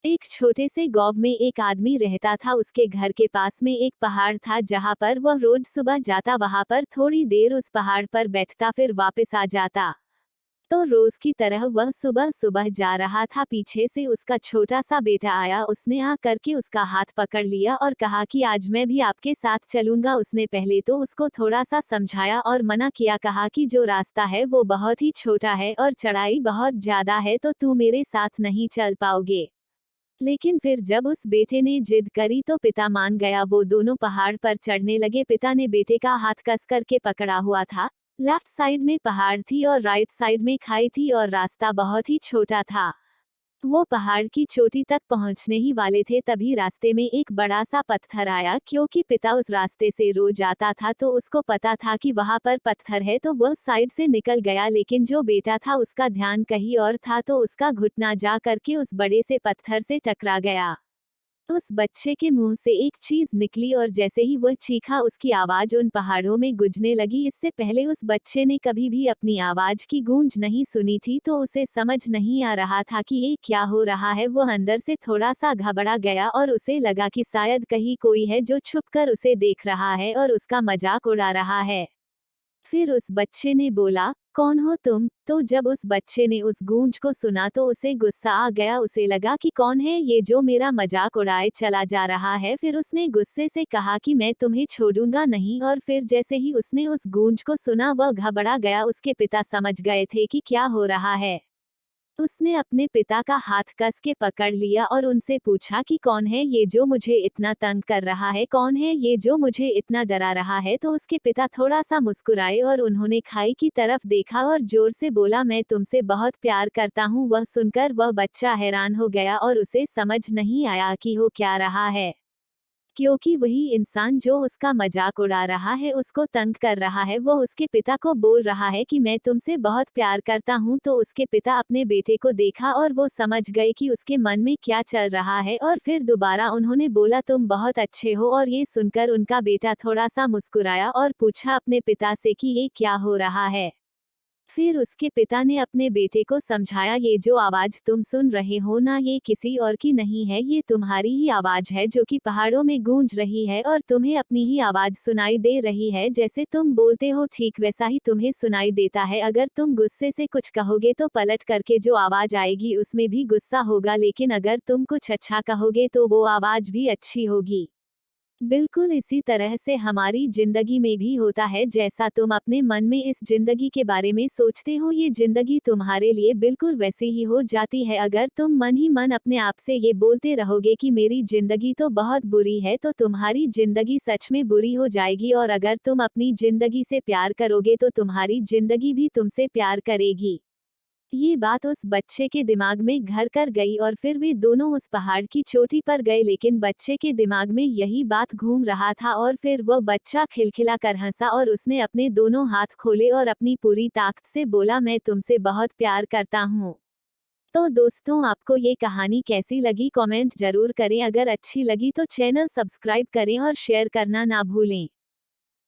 एक छोटे से गांव में एक आदमी रहता था। उसके घर के पास में एक पहाड़ था जहां पर वह रोज सुबह जाता, वहां पर थोड़ी देर उस पहाड़ पर बैठता, फिर वापस आ जाता। तो रोज की तरह वह सुबह सुबह जा रहा था। पीछे से उसका छोटा सा बेटा आया। उसने आ करके उसका हाथ पकड़ लिया और कहा कि आज मैं भी आपके साथ चलूंगा। उसने पहले तो उसको थोड़ा सा समझाया और मना किया, कहा कि जो रास्ता है वो बहुत ही छोटा है और चढ़ाई बहुत ज्यादा है, तो तू मेरे साथ नहीं चल पाओगे। लेकिन फिर जब उस बेटे ने जिद करी तो पिता मान गया। वो दोनों पहाड़ पर चढ़ने लगे। पिता ने बेटे का हाथ कस करके पकड़ा हुआ था। लेफ्ट साइड में पहाड़ थी और राइट साइड में खाई थी और रास्ता बहुत ही छोटा था। वो पहाड़ की चोटी तक पहुंचने ही वाले थे, तभी रास्ते में एक बड़ा सा पत्थर आया। क्योंकि पिता उस रास्ते से रोज आता था तो उसको पता था कि वहां पर पत्थर है, तो वह साइड से निकल गया। लेकिन जो बेटा था उसका ध्यान कहीं और था, तो उसका घुटना जा करके उस बड़े से पत्थर से टकरा गया। उस बच्चे के मुंह से एक चीज निकली और जैसे ही वह चीखा, उसकी आवाज उन पहाड़ों में गूंजने लगी। इससे पहले उस बच्चे ने कभी भी अपनी आवाज की गूंज नहीं सुनी थी, तो उसे समझ नहीं आ रहा था कि ये क्या हो रहा है। वह अंदर से थोड़ा सा घबरा गया और उसे लगा कि शायद कहीं कोई है जो छुपकर उसे देख रहा है और उसका मजाक उड़ा रहा है। फिर उस बच्चे ने बोला, कौन हो तुम? तो जब उस बच्चे ने उस गूंज को सुना तो उसे गुस्सा आ गया। उसे लगा कि कौन है ये जो मेरा मजाक उड़ाए चला जा रहा है। फिर उसने गुस्से से कहा कि मैं तुम्हें छोड़ूंगा नहीं। और फिर जैसे ही उसने उस गूंज को सुना वह घबरा गया। उसके पिता समझ गए थे कि क्या हो रहा है। उसने अपने पिता का हाथ कस के पकड़ लिया और उनसे पूछा कि कौन है ये जो मुझे इतना तंग कर रहा है, कौन है ये जो मुझे इतना डरा रहा है। तो उसके पिता थोड़ा सा मुस्कुराए और उन्होंने खाई की तरफ देखा और जोर से बोला, मैं तुमसे बहुत प्यार करता हूँ। वह सुनकर वह बच्चा हैरान हो गया और उसे समझ नहीं आया कि हो क्या रहा है, क्योंकि वही इंसान जो उसका मजाक उड़ा रहा है, उसको तंग कर रहा है, वो उसके पिता को बोल रहा है कि मैं तुमसे बहुत प्यार करता हूँ। तो उसके पिता अपने बेटे को देखा और वो समझ गए कि उसके मन में क्या चल रहा है। और फिर दोबारा उन्होंने बोला, तुम बहुत अच्छे हो। और ये सुनकर उनका बेटा थोड़ा सा मुस्कुराया और पूछा अपने पिता से कि ये क्या हो रहा है। फिर उसके पिता ने अपने बेटे को समझाया, ये जो आवाज तुम सुन रहे हो ना, ये किसी और की नहीं है, ये तुम्हारी ही आवाज है जो कि पहाड़ों में गूंज रही है और तुम्हें अपनी ही आवाज सुनाई दे रही है। जैसे तुम बोलते हो ठीक वैसा ही तुम्हें सुनाई देता है। अगर तुम गुस्से से कुछ कहोगे तो पलट करके जो आवाज आएगी उसमें भी गुस्सा होगा, लेकिन अगर तुम कुछ अच्छा कहोगे तो वो आवाज भी अच्छी होगी। बिल्कुल इसी तरह से हमारी जिंदगी में भी होता है। जैसा तुम अपने मन में इस जिंदगी के बारे में सोचते हो, ये जिंदगी तुम्हारे लिए बिल्कुल वैसी ही हो जाती है। अगर तुम मन ही मन अपने आप से ये बोलते रहोगे कि मेरी जिंदगी तो बहुत बुरी है, तो तुम्हारी जिंदगी सच में बुरी हो जाएगी। और अगर तुम अपनी जिंदगी से प्यार करोगे तो तुम्हारी जिंदगी भी तुमसे प्यार करेगी। ये बात उस बच्चे के दिमाग में घर कर गई और फिर वे दोनों उस पहाड़ की चोटी पर गए। लेकिन बच्चे के दिमाग में यही बात घूम रहा था और फिर वह बच्चा खिलखिला कर हंसा और उसने अपने दोनों हाथ खोले और अपनी पूरी ताकत से बोला, मैं तुमसे बहुत प्यार करता हूँ। तो दोस्तों, आपको ये कहानी कैसी लगी कमेंट जरूर करें। अगर अच्छी लगी तो चैनल सब्सक्राइब करें और शेयर करना ना भूलें।